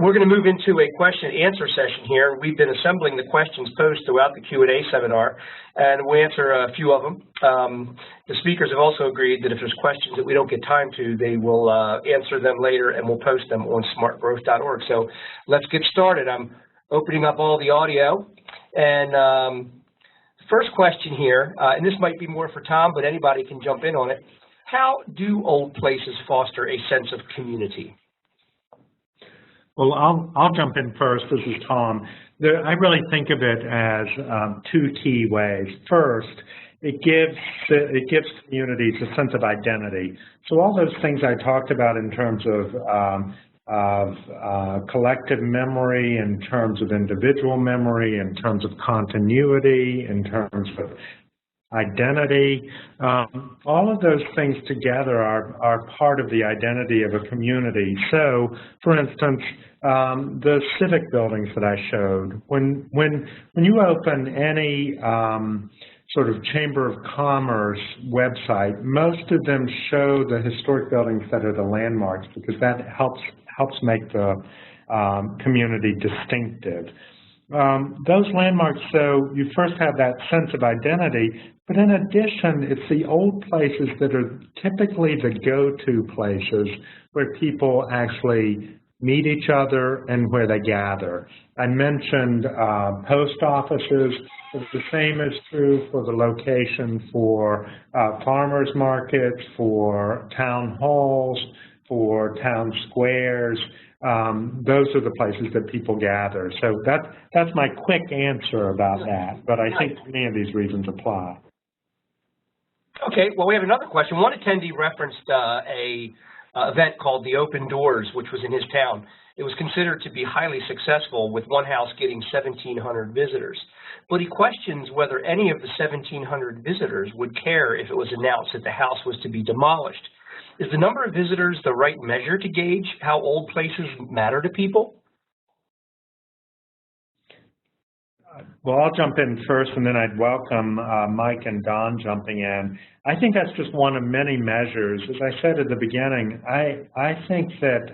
We're going to move into a question and answer session here. We've been assembling the questions posed throughout the Q&A seminar, and we'll answer a few of them. The speakers have also agreed that if there's questions that we don't get time to, they will answer them later, and we'll post them on smartgrowth.org. So let's get started. I'm opening up all the audio, and first question here, and this might be more for Tom, but anybody can jump in on it. How do old places foster a sense of community? Well, I'll jump in first. This is Tom. I really think of it as two key ways. First, it gives communities a sense of identity. So all those things I talked about in terms of collective memory, in terms of individual memory, in terms of continuity, in terms of identity, all of those things together are part of the identity of a community. So, for instance, the civic buildings that I showed, when you open any sort of Chamber of Commerce website, most of them show the historic buildings that are the landmarks because that helps make the community distinctive. Those landmarks, so you first have that sense of identity, but in addition, it's the old places that are typically the go-to places where people actually meet each other and where they gather. I mentioned post offices, but the same is true for the location for farmers markets, for town halls, for town squares. Those are the places that people gather. So that's my quick answer about that, but I think many of these reasons apply. Okay, well, we have another question. One attendee referenced a event called the Open Doors, which was in his town. It was considered to be highly successful, with one house getting 1,700 visitors. But he questions whether any of the 1,700 visitors would care if it was announced that the house was to be demolished. Is the number of visitors the right measure to gauge how old places matter to people? Well, I'll jump in first, and then I'd welcome Mike and Don jumping in. I think that's just one of many measures. As I said at the beginning, I think that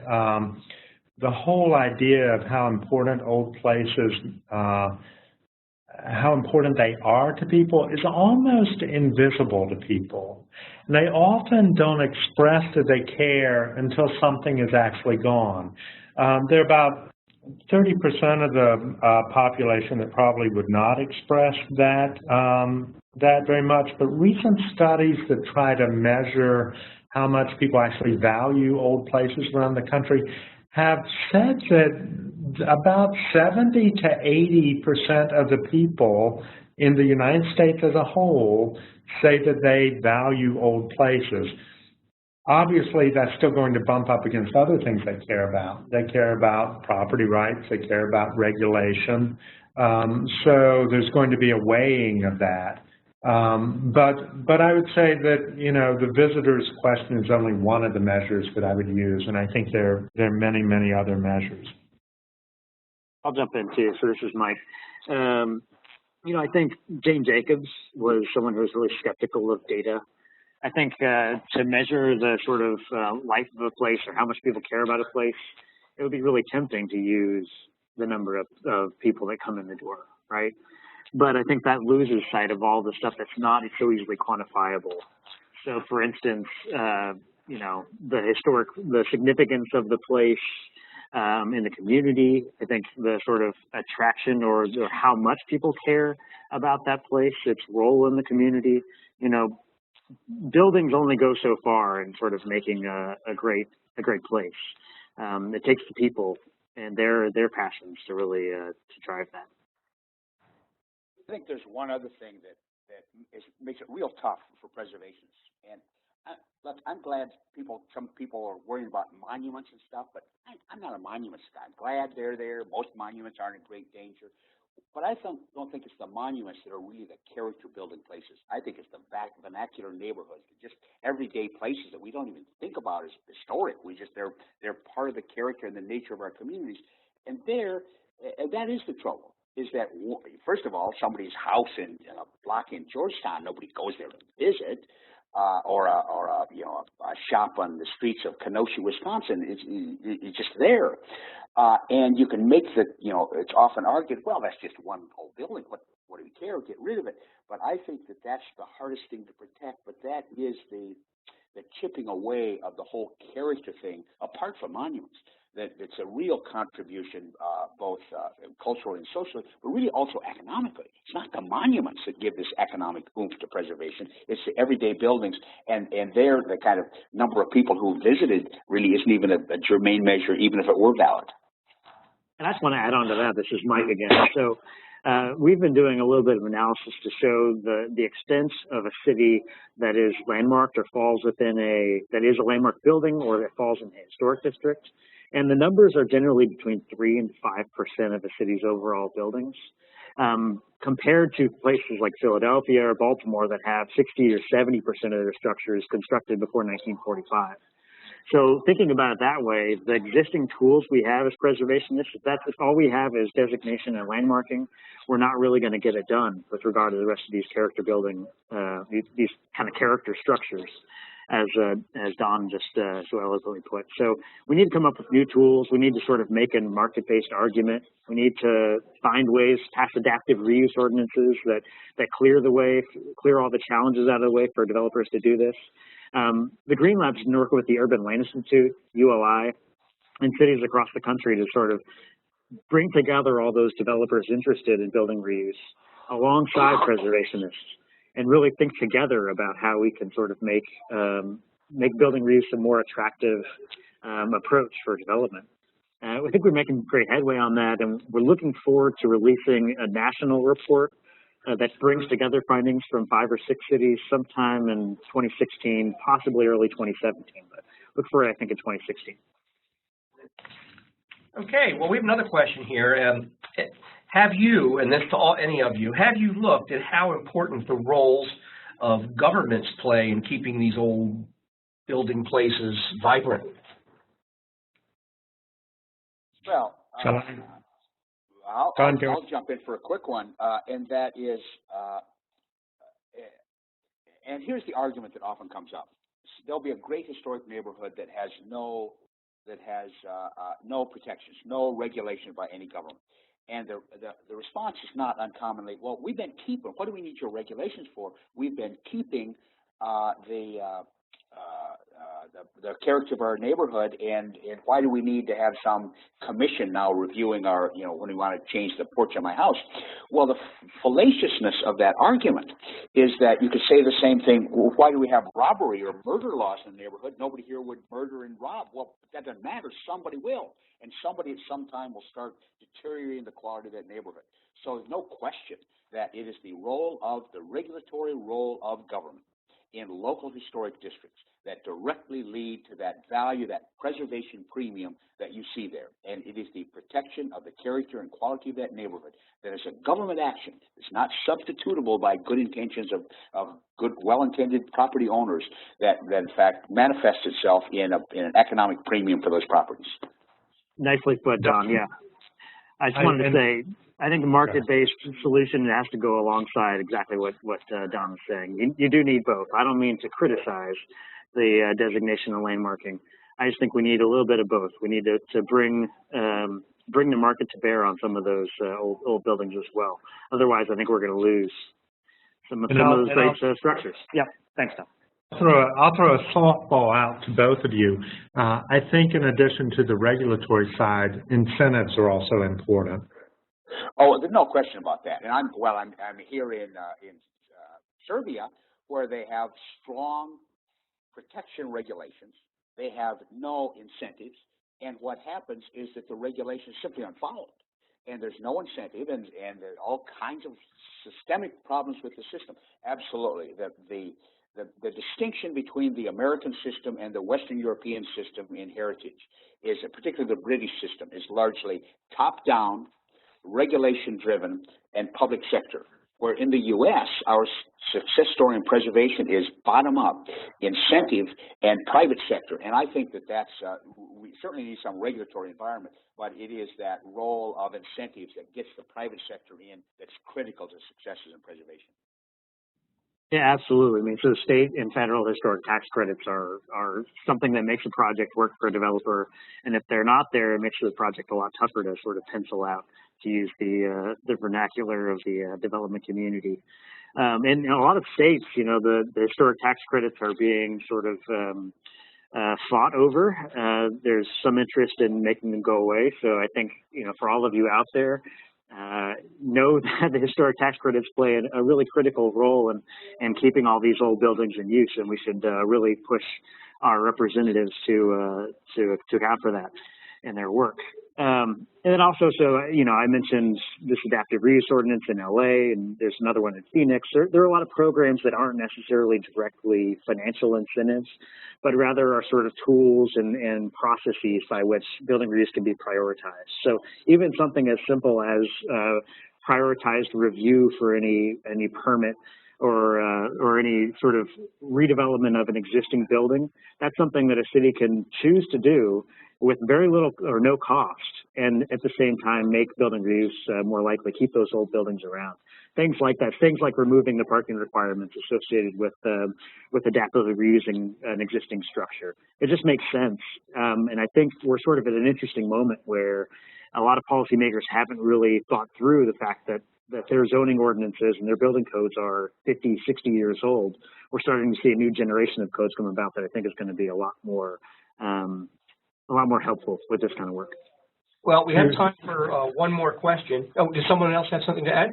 the whole idea of how important old places, how important they are to people is almost invisible to people. And they often don't express that they care until something is actually gone. There are about 30% of the population that probably would not express that very much, but recent studies that try to measure how much people actually value old places around the country have said that about 70 to 80% of the people in the United States as a whole say that they value old places. Obviously, that's still going to bump up against other things they care about. They care about property rights. They care about regulation. So there's going to be a weighing of that. But I would say that, you know, the visitor's question is only one of the measures that I would use, and I think there are many, many other measures. I'll jump in too. So this is Mike. You know, I think Jane Jacobs was someone who was really skeptical of data. I think to measure the sort of life of a place or how much people care about a place, it would be really tempting to use the number of people that come in the door, right? But I think that loses sight of all the stuff that's not so easily quantifiable. So, for instance, you know, the significance of the place in the community. I think the sort of attraction or how much people care about that place, its role in the community. You know, buildings only go so far in sort of making a great place. It takes the people and their passions to really to drive that. I think there's one other thing that makes it real tough for preservationists. And look, I'm glad some people are worried about monuments and stuff, but I'm not a monuments guy. I'm glad they're there. Most monuments aren't in great danger. But I don't think it's the monuments that are really the character-building places. I think it's the vernacular neighborhoods, just everyday places that we don't even think about as historic. They're part of the character and the nature of our communities. And that is the trouble. Is that, first of all, somebody's house in a block in Georgetown, nobody goes there to visit. a shop on the streets of Kenosha, Wisconsin. It's just there, and you can make it's often argued, well, that's just one old building. What do we care? Get rid of it. But I think that that's the hardest thing to protect. But that is the chipping away of the whole character thing, apart from monuments. That it's a real contribution, both culturally and socially, but really also economically. It's not the monuments that give this economic oomph to preservation. It's the everyday buildings, and there the kind of number of people who visited really isn't even a germane measure, even if it were valid. And I just want to add on to that. This is Mike again. So we've been doing a little bit of analysis to show the extent of a city that is landmarked or falls within that is a landmark building or that falls in a historic district. And the numbers are generally between 3 and 5% of the city's overall buildings, compared to places like Philadelphia or Baltimore that have 60 or 70% of their structures constructed before 1945. So thinking about it that way, the existing tools we have as preservationists, if all we have is designation and landmarking, we're not really going to get it done with regard to the rest of these character building, these kind of character structures, as Don just so eloquently put. So we need to come up with new tools. We need to sort of make a market-based argument. We need to find ways, pass adaptive reuse ordinances that clear all the challenges out of the way for developers to do this. The Green Lab's been working with the Urban Land Institute, ULI, and cities across the country to sort of bring together all those developers interested in building reuse alongside preservationists, and really think together about how we can sort of make building reuse a more attractive approach for development. I think we're making great headway on that, and we're looking forward to releasing a national report that brings together findings from 5 or 6 cities sometime in 2016, possibly early 2017, but look for it, I think, in 2016. Okay, well, we have another question here. Have you, and this to any of you, have you looked at how important the roles of governments play in keeping these old building places vibrant? Well, I'll jump in for a quick one, and that is, and here's the argument that often comes up. There'll be a great historic neighborhood that has no protections, no regulation by any government. And the response is not uncommonly, well, we've been keeping, what do we need your regulations for? We've been keeping the character of our neighborhood, and why do we need to have some commission now reviewing our, when we want to change the porch of my house? Well, the fallaciousness of that argument is that you could say the same thing, well, why do we have robbery or murder laws in the neighborhood? Nobody here would murder and rob. Well, that doesn't matter. Somebody will. And somebody at some time will start deteriorating the quality of that neighborhood. So there's no question that it is the regulatory role of government in local historic districts that directly lead to that value, that preservation premium that you see there. And it is the protection of the character and quality of that neighborhood that is a government action. It's not substitutable by good intentions of good, well-intended property owners that in fact manifests itself in an economic premium for those properties. Nicely put, Don, yeah. I just wanted to say, I think the market-based solution has to go alongside exactly what Don was saying. You do need both. I don't mean to criticize the designation and landmarking. I just think we need a little bit of both. We need to bring the market to bear on some of those old buildings as well. Otherwise, I think we're going to lose some of those great structures. Yeah, thanks, Don. I'll throw a softball out to both of you. I think in addition to the regulatory side, incentives are also important. Oh, there's no question about that. And I'm here in Serbia, where they have strong protection regulations. They have no incentives, and what happens is that the regulations simply aren't followed, and there's no incentive, and there are all kinds of systemic problems with the system. Absolutely, the distinction between the American system and the Western European system in heritage is, particularly the British system, is largely top-down, regulation-driven, and public sector. Where in the U.S., our success story in preservation is bottom-up, incentive, and private sector. And I think that's, we certainly need some regulatory environment, but it is that role of incentives that gets the private sector in that's critical to successes in preservation. Yeah, absolutely. I mean, so state and federal historic tax credits are something that makes a project work for a developer, and if they're not there, it makes the project a lot tougher to sort of pencil out, to use the vernacular of the development community. And in a lot of states, you know, the historic tax credits are being sort of fought over. There's some interest in making them go away. So I think, you know, for all of you out there, know that the historic tax credits play a really critical role in keeping all these old buildings in use, and we should really push our representatives to account for that in their work. And then also, so, you know, I mentioned this adaptive reuse ordinance in LA, and there's another one in Phoenix. There are a lot of programs that aren't necessarily directly financial incentives, but rather are sort of tools and processes by which building reuse can be prioritized. So even something as simple as prioritized review for any permit or any sort of redevelopment of an existing building, that's something that a city can choose to do with very little or no cost, and at the same time make building reuse more likely, keep those old buildings around. Things like that, things like removing the parking requirements associated with adaptively reusing an existing structure. It just makes sense, and I think we're sort of at an interesting moment where a lot of policymakers haven't really thought through the fact that their zoning ordinances and their building codes are 50, 60 years old. We're starting to see a new generation of codes come about that I think is going to be a lot more helpful with this kind of work. Well, we have time for one more question. Oh, does someone else have something to add?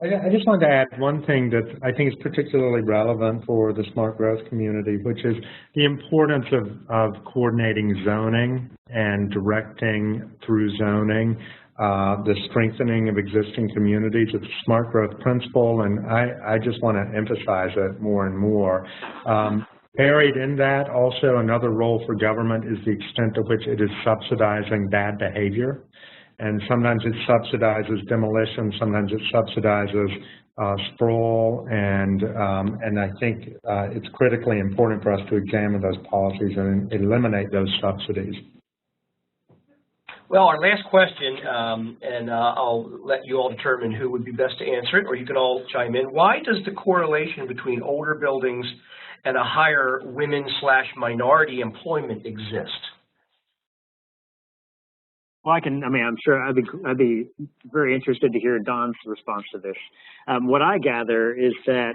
I just wanted to add one thing that I think is particularly relevant for the smart growth community, which is the importance of coordinating zoning and directing through zoning the strengthening of existing communities. It's a smart growth principle, and I just want to emphasize it more and more. Buried in that, also another role for government is the extent to which it is subsidizing bad behavior. And sometimes it subsidizes demolition, sometimes it subsidizes sprawl, and I think it's critically important for us to examine those policies and eliminate those subsidies. Well, our last question, and I'll let you all determine who would be best to answer it, or you can all chime in. Why does the correlation between older buildings and a higher women/minority employment exist? Well, I'm sure I'd be very interested to hear Don's response to this. What I gather is that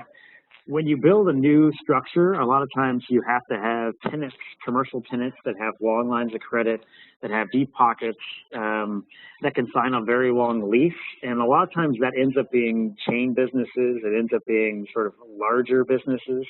when you build a new structure, a lot of times you have to have tenants, commercial tenants that have long lines of credit, that have deep pockets, that can sign a very long lease. And a lot of times that ends up being chain businesses. It ends up being sort of larger businesses.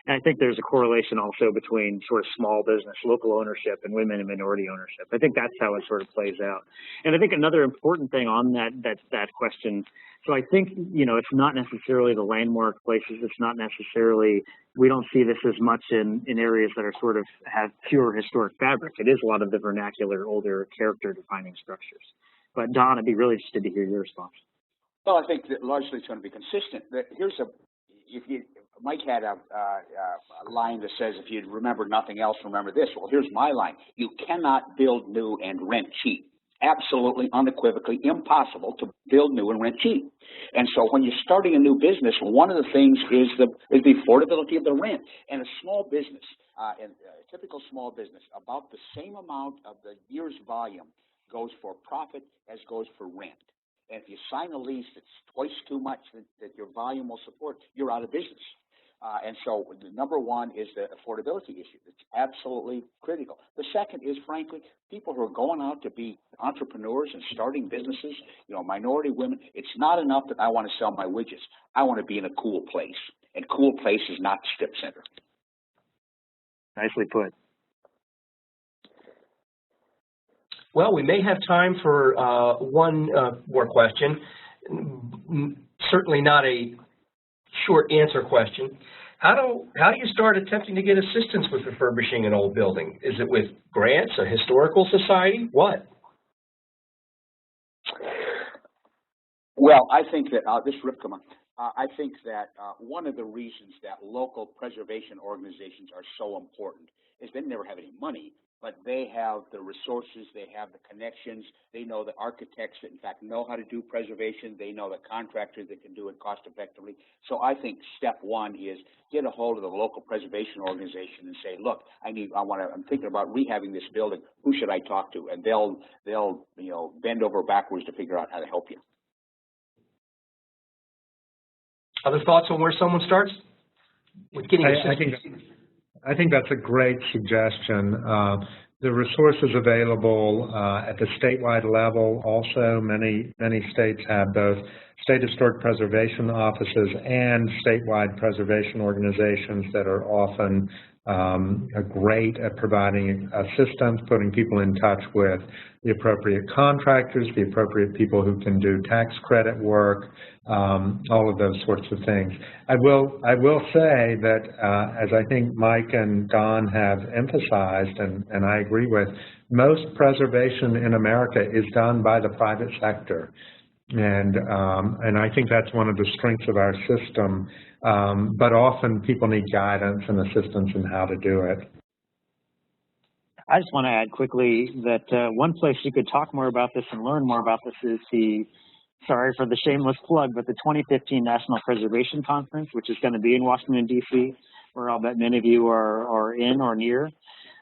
And I think there's a correlation also between sort of small business, local ownership, and women and minority ownership. I think that's how it sort of plays out. And I think another important thing on that question, so I think, you know, it's not necessarily the landmark places. It's not necessarily, we don't see this as much in areas that are sort of have pure historic fabric. It is a lot of the vernacular, older character defining structures. But Don, I'd be really interested to hear your response. Well, I think that largely it's going to be consistent. Mike had a line that says, if you remember nothing else, remember this. Well, here's my line. You cannot build new and rent cheap. Absolutely, unequivocally impossible to build new and rent cheap. And so when you're starting a new business, one of the things is the affordability of the rent. And a small business, a typical small business, about the same amount of the year's volume goes for profit as goes for rent. And if you sign a lease that's twice too much that your volume will support, you're out of business. And so the number one is the affordability issue. It's absolutely critical. The second is, frankly, people who are going out to be entrepreneurs and starting businesses, you know, minority women. It's not enough that I want to sell my widgets. I want to be in a cool place. And cool place is not the strip center. Nicely put. Well, we may have time for one more question. Certainly not a short answer question. How do you start attempting to get assistance with refurbishing an old building? Is it with grants, a historical society? What? Well, I think that, this is Rypkema, I think that one of the reasons that local preservation organizations are so important is they never have any money, but they have the resources, they have the connections, they know the architects that in fact know how to do preservation, they know the contractors that can do it cost effectively. So I think step one is get a hold of the local preservation organization and say, look, I'm thinking about rehabbing this building, who should I talk to? And they'll bend over backwards to figure out how to help you. Other thoughts on where someone starts with getting assistance? I think that's a great suggestion. The resources available at the statewide level, also many states have both state historic preservation offices and statewide preservation organizations that are often great at providing assistance, putting people in touch with the appropriate contractors, the appropriate people who can do tax credit work, all of those sorts of things. I will say that as I think Mike and Don have emphasized, and I agree with, most preservation in America is done by the private sector. And I think that's one of the strengths of our system, but often people need guidance and assistance in how to do it. I just want to add quickly that one place you could talk more about this and learn more about this is sorry for the shameless plug, but the 2015 National Preservation Conference, which is going to be in Washington, D.C., where I'll bet many of you are in or near.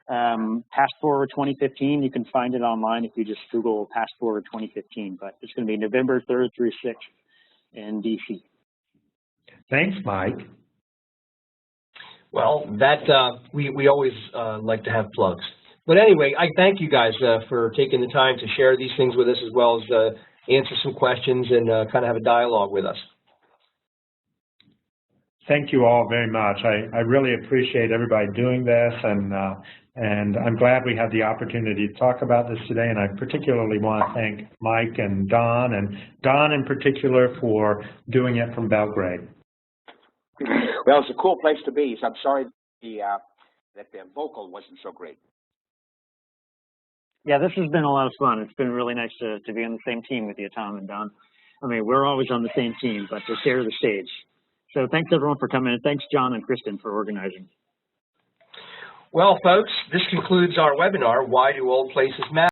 Past Forward 2015, you can find it online if you just Google Past Forward 2015, but it's going to be November 3rd through 6th in D.C. Thanks, Mike. Well, we always like to have plugs. But anyway, I thank you guys for taking the time to share these things with us, as well as answer some questions and kind of have a dialogue with us. Thank you all very much. I really appreciate everybody doing this, and I'm glad we had the opportunity to talk about this today, and I particularly want to thank Mike and Don in particular for doing it from Belgrade. Well, it's a cool place to be. So I'm sorry that the vocal wasn't so great. Yeah, this has been a lot of fun. It's been really nice to be on the same team with you, Tom and Don. I mean, we're always on the same team, but to share the stage. So thanks, everyone, for coming, and thanks, John and Kristen, for organizing. Well, folks, this concludes our webinar, Why Do Old Places Matter?